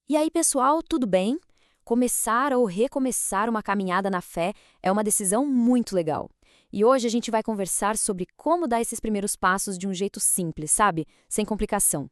E aí, pessoal, tudo bem? Começar ou recomeçar uma caminhada na fé é uma decisão muito legal. E hoje a gente vai conversar sobre como dar esses primeiros passos de um jeito simples, sabe? Sem complicação.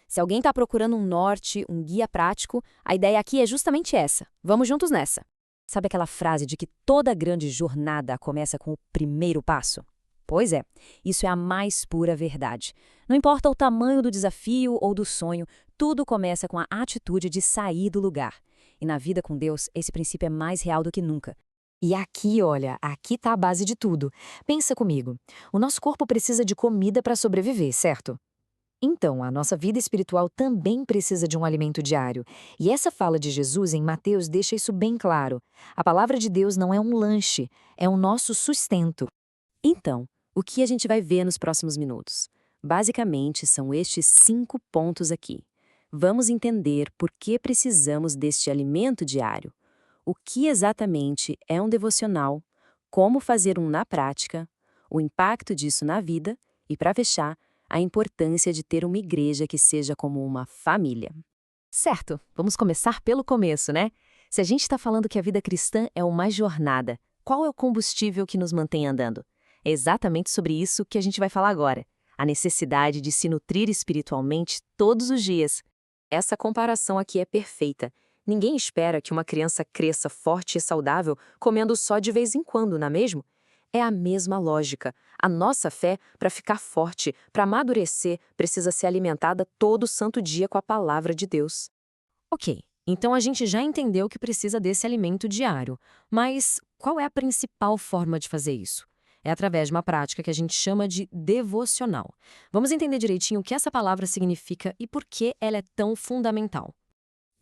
Se alguém está procurando um norte, um guia prático, a ideia aqui é justamente essa. Vamos juntos nessa. Sabe aquela frase de que toda grande jornada começa com o primeiro passo? Pois é, isso é a mais pura verdade. Não importa o tamanho do desafio ou do sonho, tudo começa com a atitude de sair do lugar. E na vida com Deus, esse princípio é mais real do que nunca. E aqui, olha, aqui tá a base de tudo. Pensa comigo. O nosso corpo precisa de comida para sobreviver, certo? Então, a nossa vida espiritual também precisa de um alimento diário. E essa fala de Jesus em Mateus deixa isso bem claro. A palavra de Deus não é um lanche, é o nosso sustento. Então, o que a gente vai ver nos próximos minutos? Basicamente, são estes 5 pontos aqui. Vamos entender por que precisamos deste alimento diário, o que exatamente é um devocional, como fazer um na prática, o impacto disso na vida e, para fechar, a importância de ter uma igreja que seja como uma família. Certo, vamos começar pelo começo, né? Se a gente está falando que a vida cristã é uma jornada, qual é o combustível que nos mantém andando? É exatamente sobre isso que a gente vai falar agora. A necessidade de se nutrir espiritualmente todos os dias. Essa comparação aqui é perfeita. Ninguém espera que uma criança cresça forte e saudável comendo só de vez em quando, não é mesmo? É a mesma lógica. A nossa fé, para ficar forte, para amadurecer, precisa ser alimentada todo santo dia com a palavra de Deus. Ok, então a gente já entendeu que precisa desse alimento diário. Mas qual é a principal forma de fazer isso? É através de uma prática que a gente chama de devocional. Vamos entender direitinho o que essa palavra significa e por que ela é tão fundamental.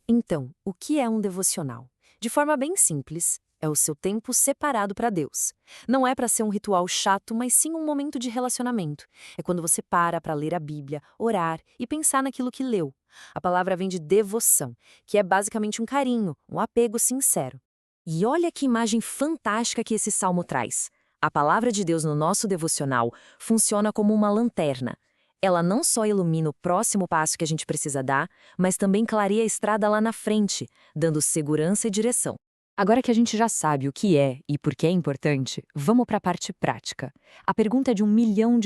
Então, o que é um devocional? De forma bem simples, é o seu tempo separado para Deus. Não é para ser um ritual chato, mas sim um momento de relacionamento. É quando você para ler a Bíblia, orar e pensar naquilo que leu. A palavra vem de devoção, que é basicamente um carinho, um apego sincero. E olha que imagem fantástica que esse salmo traz. A palavra de Deus no nosso devocional funciona como uma lanterna. Ela não só ilumina o próximo passo que a gente precisa dar, mas também clareia a estrada lá na frente, dando segurança e direção. Agora que a gente já sabe o que é e por que é importante, vamos para a parte prática. A pergunta é de US$ 1 milhão.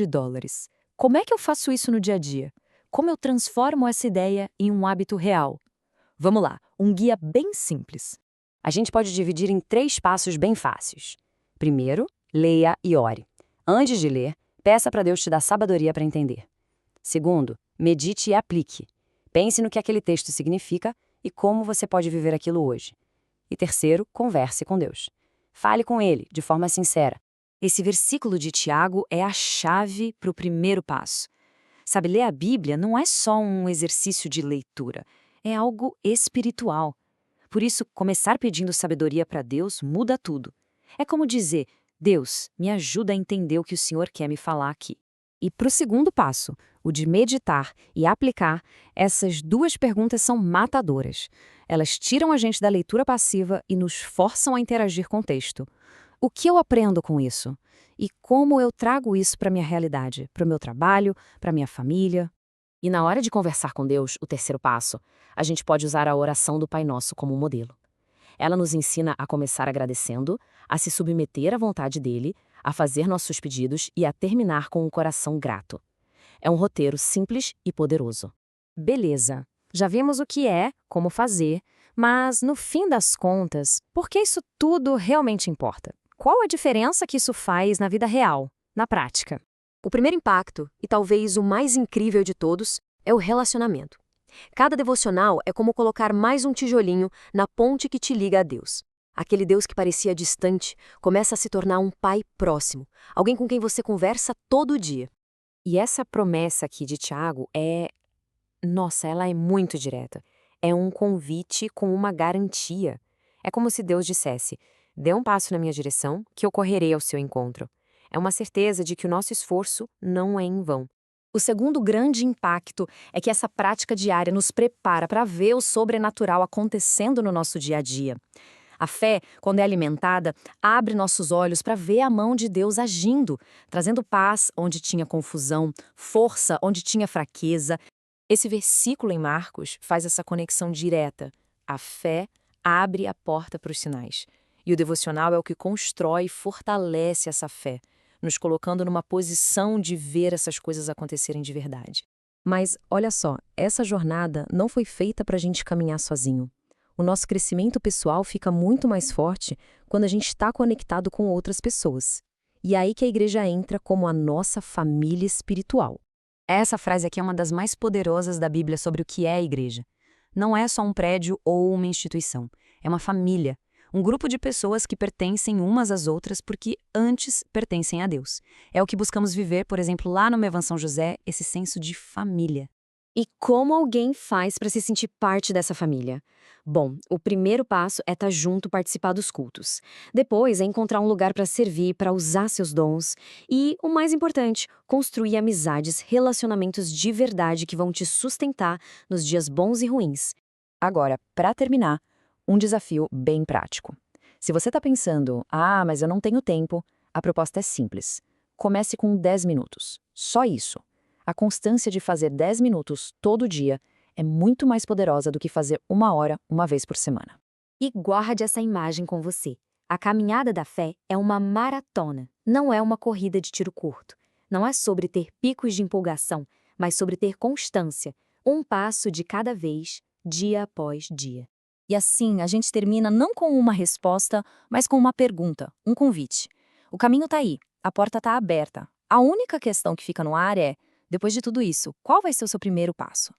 Como é que eu faço isso no dia a dia? Como eu transformo essa ideia em um hábito real? Vamos lá, um guia bem simples. A gente pode dividir em 3 passos bem fáceis. Primeiro, leia e ore. Antes de ler, peça para Deus te dar sabedoria para entender. Segundo, medite e aplique. Pense no que aquele texto significa e como você pode viver aquilo hoje. E terceiro, converse com Deus. Fale com Ele, de forma sincera. Esse versículo de Tiago é a chave para o primeiro passo. Sabe, ler a Bíblia não é só um exercício de leitura, é algo espiritual. Por isso, começar pedindo sabedoria para Deus muda tudo. É como dizer, Deus, me ajuda a entender o que o Senhor quer me falar aqui. E para o segundo passo, o de meditar e aplicar, essas 2 perguntas são matadoras. Elas tiram a gente da leitura passiva e nos forçam a interagir com o texto. O que eu aprendo com isso? E como eu trago isso para a minha realidade, para o meu trabalho, para a minha família? E na hora de conversar com Deus, o terceiro passo, a gente pode usar a oração do Pai Nosso como modelo. Ela nos ensina a começar agradecendo, a se submeter à vontade dele, a fazer nossos pedidos e a terminar com um coração grato. É um roteiro simples e poderoso. Beleza, já vimos o que é, como fazer, mas no fim das contas, por que isso tudo realmente importa? Qual a diferença que isso faz na vida real, na prática? O primeiro impacto, e talvez o mais incrível de todos, é o relacionamento. Cada devocional é como colocar mais um tijolinho na ponte que te liga a Deus. Aquele Deus que parecia distante começa a se tornar um pai próximo, alguém com quem você conversa todo dia. E essa promessa aqui de Tiago nossa, ela é muito direta. É um convite com uma garantia. É como se Deus dissesse, dê um passo na minha direção que eu correrei ao seu encontro. É uma certeza de que o nosso esforço não é em vão. O segundo grande impacto é que essa prática diária nos prepara para ver o sobrenatural acontecendo no nosso dia a dia. A fé, quando é alimentada, abre nossos olhos para ver a mão de Deus agindo, trazendo paz onde tinha confusão, força onde tinha fraqueza, Esse versículo em Marcos faz essa conexão direta. A fé abre a porta para os sinais. E o devocional é o que constrói e fortalece essa fé, nos colocando numa posição de ver essas coisas acontecerem de verdade. Mas, olha só, essa jornada não foi feita para a gente caminhar sozinho. O nosso crescimento pessoal fica muito mais forte quando a gente está conectado com outras pessoas. E é aí que a igreja entra como a nossa família espiritual. Essa frase aqui é uma das mais poderosas da Bíblia sobre o que é a igreja. Não é só um prédio ou uma instituição. É uma família. Um grupo de pessoas que pertencem umas às outras porque antes pertencem a Deus. É o que buscamos viver, por exemplo, lá no Mevan São José, esse senso de família. E como alguém faz para se sentir parte dessa família? Bom, o primeiro passo é estar junto, participar dos cultos. Depois é encontrar um lugar para servir, para usar seus dons. E, o mais importante, construir amizades, relacionamentos de verdade que vão te sustentar nos dias bons e ruins. Agora, para terminar, um desafio bem prático. Se você está pensando, mas eu não tenho tempo, a proposta é simples. Comece com 10 minutos. Só isso. A constância de fazer 10 minutos todo dia é muito mais poderosa do que fazer 1 hora uma vez por semana. E guarde essa imagem com você. A caminhada da fé é uma maratona, não é uma corrida de tiro curto. Não é sobre ter picos de empolgação, mas sobre ter constância, um passo de cada vez, dia após dia. E assim, a gente termina não com uma resposta, mas com uma pergunta, um convite. O caminho está aí, a porta está aberta. A única questão que fica no ar é, depois de tudo isso, qual vai ser o seu primeiro passo?